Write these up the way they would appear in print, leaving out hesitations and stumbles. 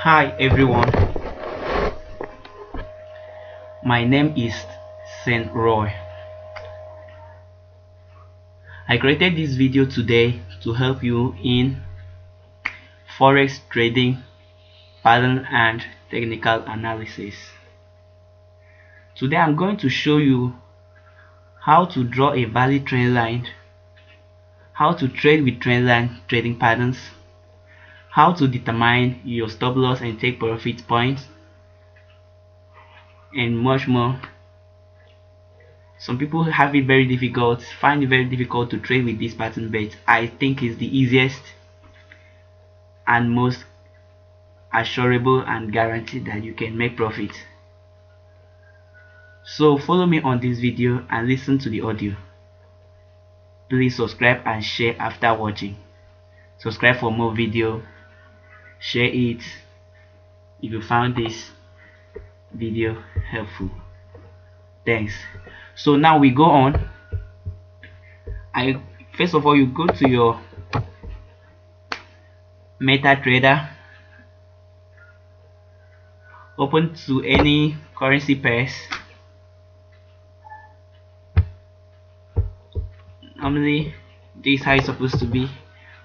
Hi everyone, my name is Saint Roy. I created this video today to help you in forex trading, pattern and technical analysis. Today I'm going to show you how to draw a valid trend line, how to trade with trendline trading patterns, how to determine your stop loss and take profit points, and much more. Some people find it very difficult to trade with this pattern, but I think it's the easiest and most assurable and guaranteed that you can make profit. So follow me on this video and listen to the audio. Please subscribe and share after watching. Subscribe for more video, share it if you found this video helpful. Thanks. So now we go on. First of all, you go to your MetaTrader, open to any currency pairs. Normally this is how it's supposed to be,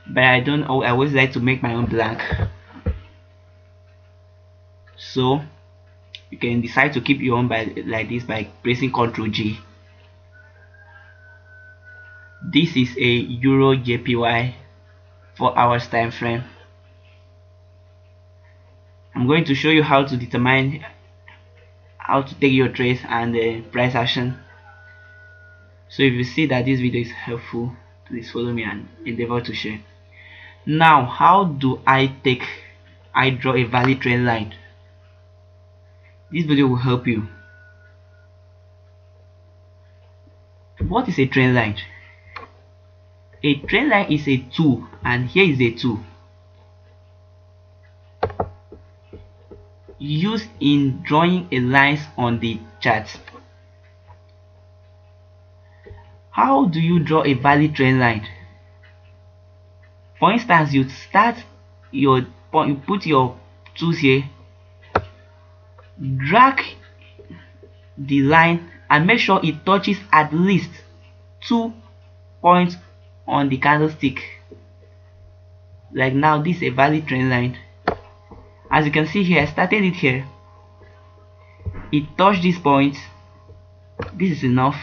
but I always like to make my own blank. So you can decide to keep your own like this by pressing Ctrl G. This is a Euro JPY 4 hours time frame. I'm going to show you how to determine how to take your trades and the price action. So if you see that this video is helpful, please follow me and endeavor to share. Now, how do I draw a valid trend line? This video will help you. What is a trend line? A trend line is a tool, and here is a tool used in drawing a lines on the chart. How do you draw a valid trend line? For instance, you put your tools here, drag the line and make sure it touches at least 2 points on the candlestick. Like now, this is a valid trend line. As you can see here, I started it here, it touched this point, this is enough,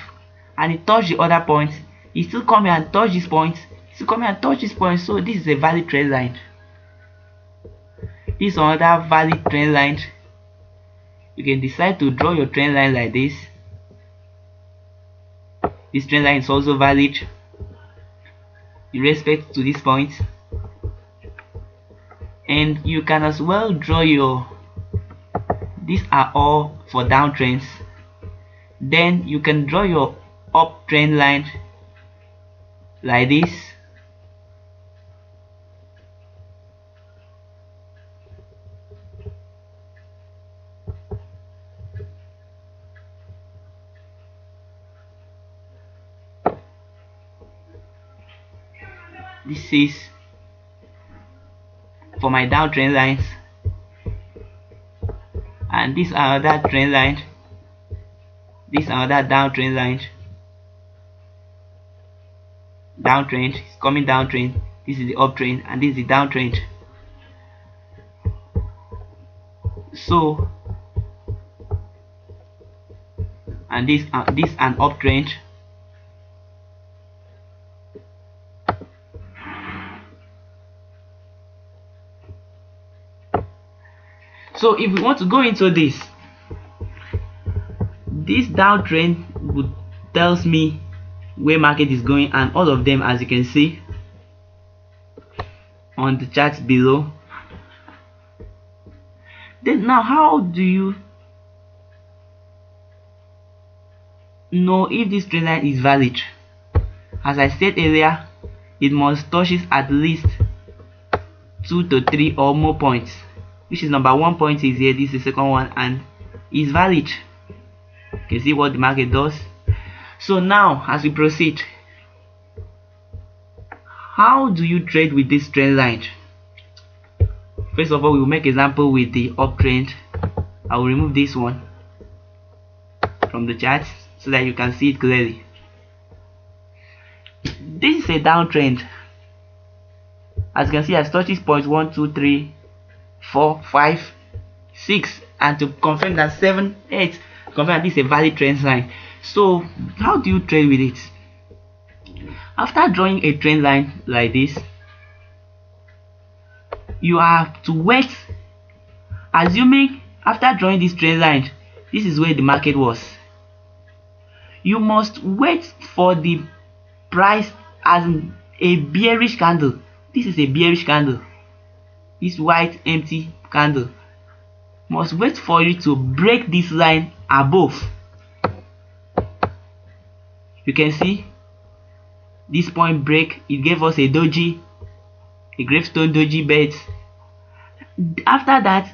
and it touched the other point, it still come here and touch this point, still come here and touch this point. So this is a valid trend line. This is another valid trend line. You can decide to draw your trend line like this. This trend line is also valid in respect to this point, and you can as well draw these are all for downtrends. Then you can draw your uptrend line like this. This is for my downtrend lines, and this another trend line, this another downtrend line. Downtrend is coming downtrend, this is the uptrend, and this is the downtrend. So, and this an uptrend. So if we want to go into this downtrend would tells me where market is going, and all of them, as you can see on the charts below. Then now, how do you know if this trend line is valid? As I said earlier, it must touch at least 2 to 3 or more points, which is number 1 point is here, this is the second one, and is valid. You can see what the market does. So now, as we proceed, how do you trade with this trend line? First of all, we will make example with the uptrend. I will remove this one from the chart so that you can see it clearly. This is a downtrend. As you can see, I touched points 1, 2, 3, 4, 5, 6, and to confirm that 7, 8, confirm that this is a valid trend line. So how do you trade with it? After drawing a trend line like this, you have to wait. Assuming after drawing this trend line, this is where the market was, you must wait for the price as a bearish candle. This is a bearish candle. This white empty candle must wait for you to break this line above. You can see this point break, it gave us a doji, a gravestone doji bed. After that,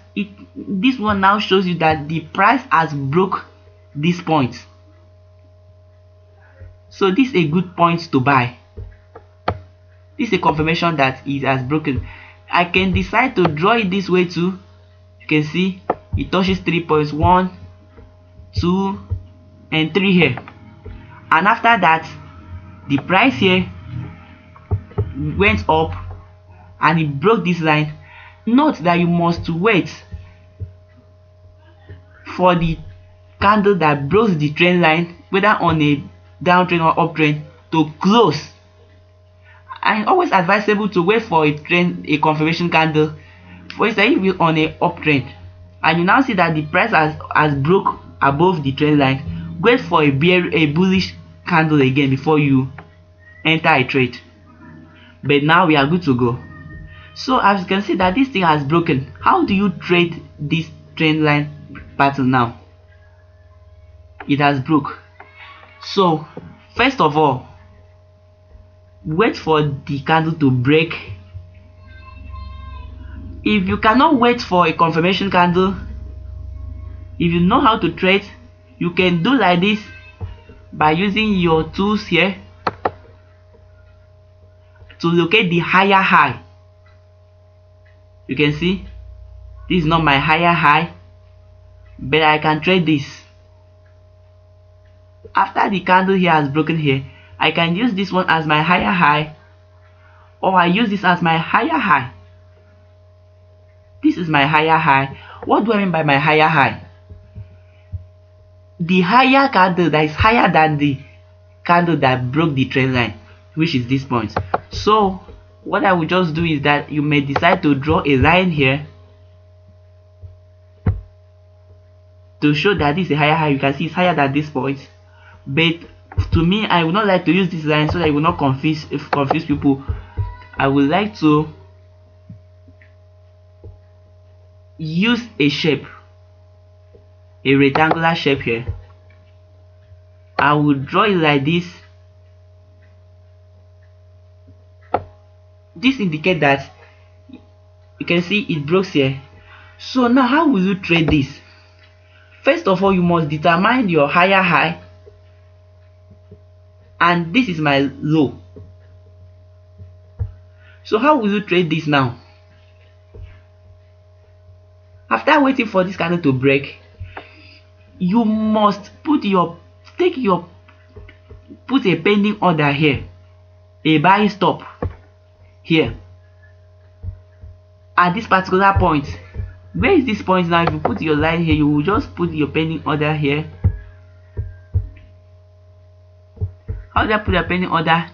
this one now shows you that the price has broke this point. So this is a good point to buy. This is a confirmation that it has broken. I can decide to draw it this way too. You can see it touches 3 points, 1, 2, and 3 here. And after that, the price here went up and it broke this line. Note that you must wait for the candle that broke the trend line, whether on a downtrend or uptrend, to close. And always advisable to wait for a confirmation candle. For instance, if you're on a uptrend and you now see that the price has broke above the trend line, wait for a bullish candle again before you enter a trade. But now we are good to go. So as you can see that this thing has broken. How do you trade this trend line pattern now? It has broke. So first of all, wait for the candle to break. If you cannot wait for a confirmation candle, if you know how to trade, you can do like this by using your tools here to locate the higher high. You can see this is not my higher high, but I can trade this. After the candle here has broken here, I can use this one as my higher high, or I use this as my higher high. This is my higher high. What do I mean by my higher high? The higher candle that is higher than the candle that broke the trend line, which is this point. So what I will just do is that you may decide to draw a line here to show that this is a higher high. You can see it's higher than this point, but to me, I would not like to use this line so that it will not confuse people. I would like to use a shape, a rectangular shape here. I will draw it like this. This indicates that you can see it broke here. So now how will you trade this? First of all, you must determine your higher high, and this is my low. So how will you trade this now? After waiting for this candle to break, you must put a pending order here, a buy stop here at this particular point. Where is this point now? If you put your line here, you will just put your pending order here. How do I put a pending order?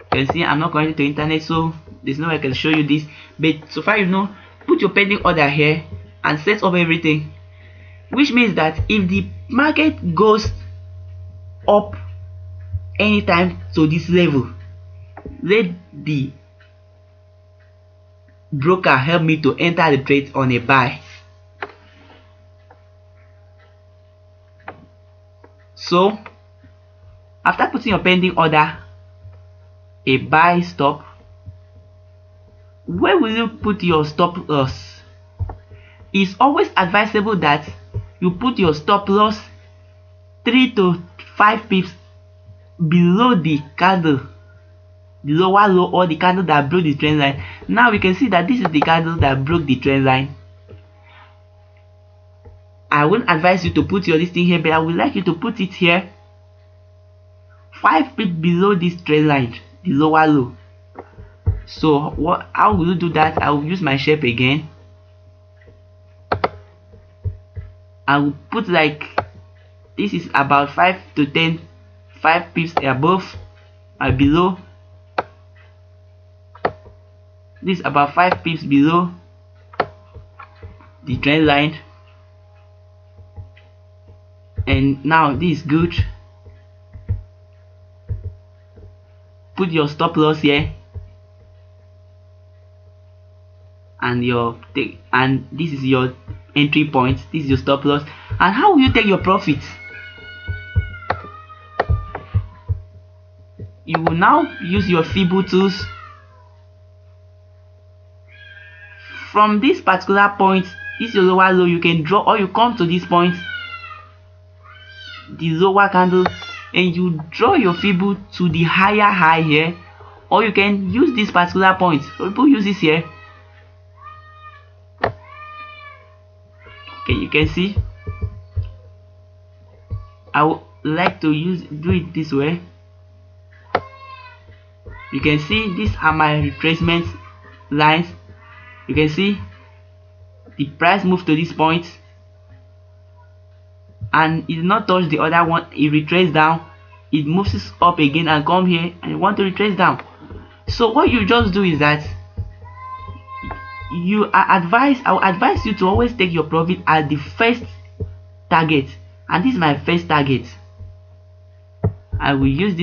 You can see I'm not connected to internet, so there's no way I can show you this, but so far you know, put your pending order here and set up everything, which means that if the market goes up anytime to this level, let the broker help me to enter the trade on a buy. So after putting your pending order, a buy stop, where will you put your stop loss? It's always advisable that you put your stop loss 3 to 5 pips below the candle the lower low or the candle that broke the trend line. Now we can see that this is the candle that broke the trend line. I won't advise you to put your listing here, but I would like you to put it here 5 pips below this trend line, the lower low. So how will you do that? I will use my shape again. I will put like this is about 5 to 10 5 pips above or below. This is about 5 pips below the trend line, and now this is good. Put your stop loss here, and this is your entry point, this is your stop loss. And how will you take your profit? You will now use your Fibo tools. From this particular point, this is your lower low, you can draw, or you come to this point, the lower candle, and you draw your Fibo to the higher high here, or you can use this particular point. So people use this here. Okay, you can see I would like to do it this way. You can see these are my retracement lines. You can see the price moved to this point and it did not touch the other one. It retraced down, it moves up again and come here and you want to retrace down. So what you just do is that I will advise you to always take your profit at the first target, and this is my first target. I will use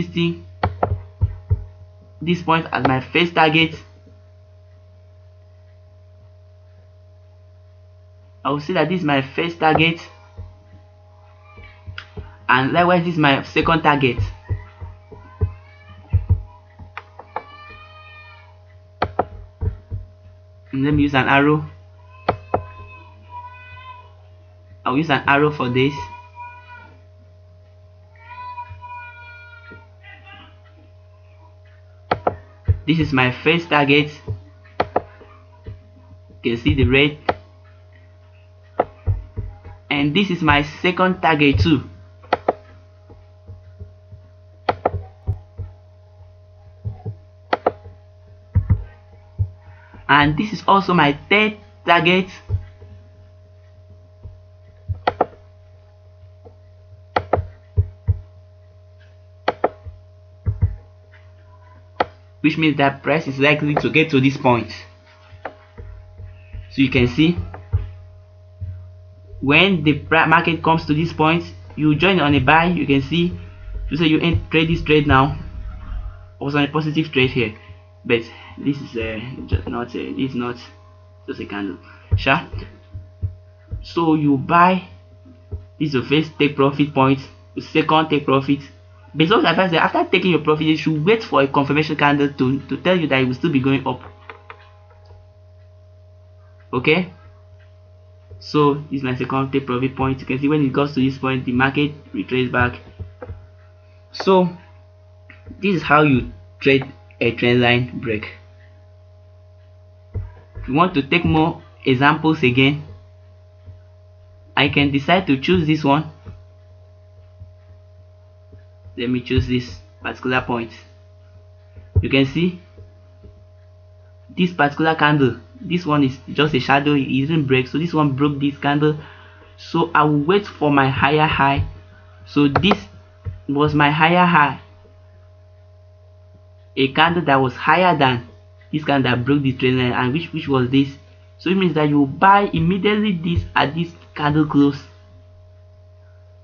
this point as my first target. I will say that this is my first target, and likewise this is my second target. And let me use an arrow. I'll use an arrow for this. This is my first target. You can see the red. And this is my second target too. And this is also my third target. Which means that price is likely to get to this point. So you can see when the market comes to this point, you join on a buy. You can see, so you trade this trade now. Also on a positive trade here, but this is just not this is not just a candle. Sure. So you buy. This is your first take profit point. The second take profit. But also advise that after taking your profit, you should wait for a confirmation candle to tell you that it will still be going up. Okay. So this is my second take profit point. You can see when it goes to this point, the market retraces back. So this is how you trade a trend line break. If you want to take more examples again, I can decide to choose this one. Let me choose this particular point. You can see this particular candle, this one is just a shadow, it didn't break, so this one broke this candle. So I will wait for my higher high. So this was my higher high, a candle that was higher than this candle that broke the trend line, and which was this. So it means that you buy immediately this at this candle close.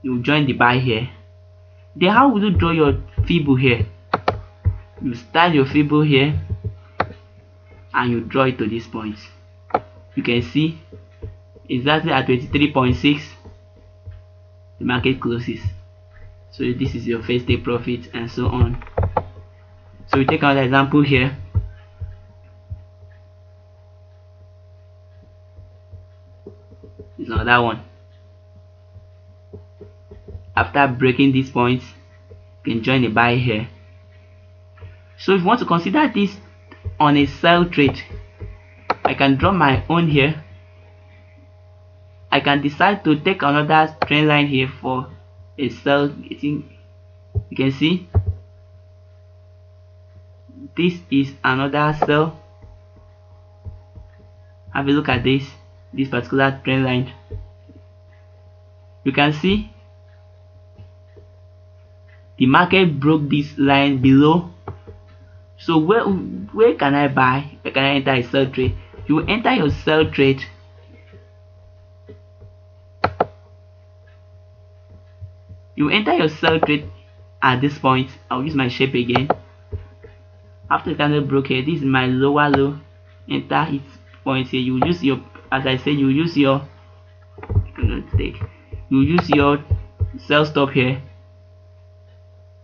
You join the buy here. Then how will you draw your Fibo here? You start your Fibo here and you draw it to this point. You can see exactly at 23.6 the market closes. So this is your first day profit and so on. So we take another example here. This is another one. After breaking these points, you can join the buy here. So if you want to consider this on a sell trade, I can draw my own here. I can decide to take another trend line here for a sell. I think you can see this is another sell. Have a look at this particular trend line. You can see the market broke this line below. So where can I buy? Where can I enter a sell trade? You will enter your sell trade at this point. I'll use my shape again. After the candle broke here, this is my lower low. Enter its point here. You use your, as I said, you use your sell stop here.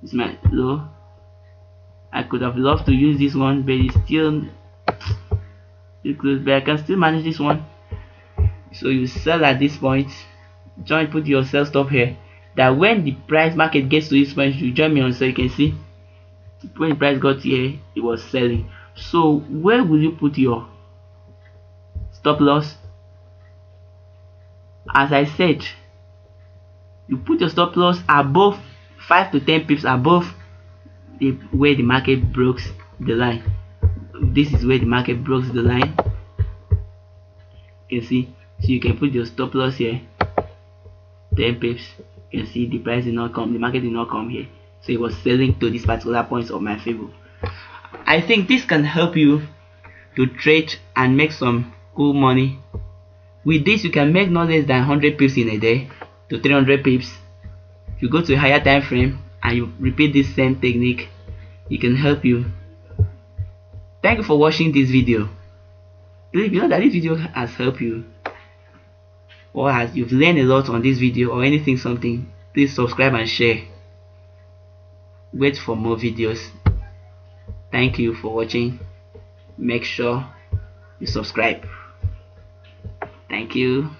This is my low. I could have loved to use this one, but it's still too close, but I can still manage this one. So you sell at this point, put your sell stop here, that when the price market gets to this point, you join me on. So you can see when the price got here, it was selling. So where will you put your stop loss? As I said, you put your stop loss above 5 to 10 pips above where the market broke the line. This is where the market broke the line. You can see, so you can put your stop loss here, 10 pips. You can see the price did not come, the market did not come here, so it was selling to this particular point of my favor. I think this can help you to trade and make some cool money. With this, you can make no less than 100 pips in a day to 300 pips. If you go to a higher time frame and you repeat this same technique, it can help you. Thank you for watching this video. If you know that this video has helped you, or you've learned a lot on this video or anything, something, please subscribe and share. Wait for more videos. Thank you for watching. Make sure you subscribe. Thank you.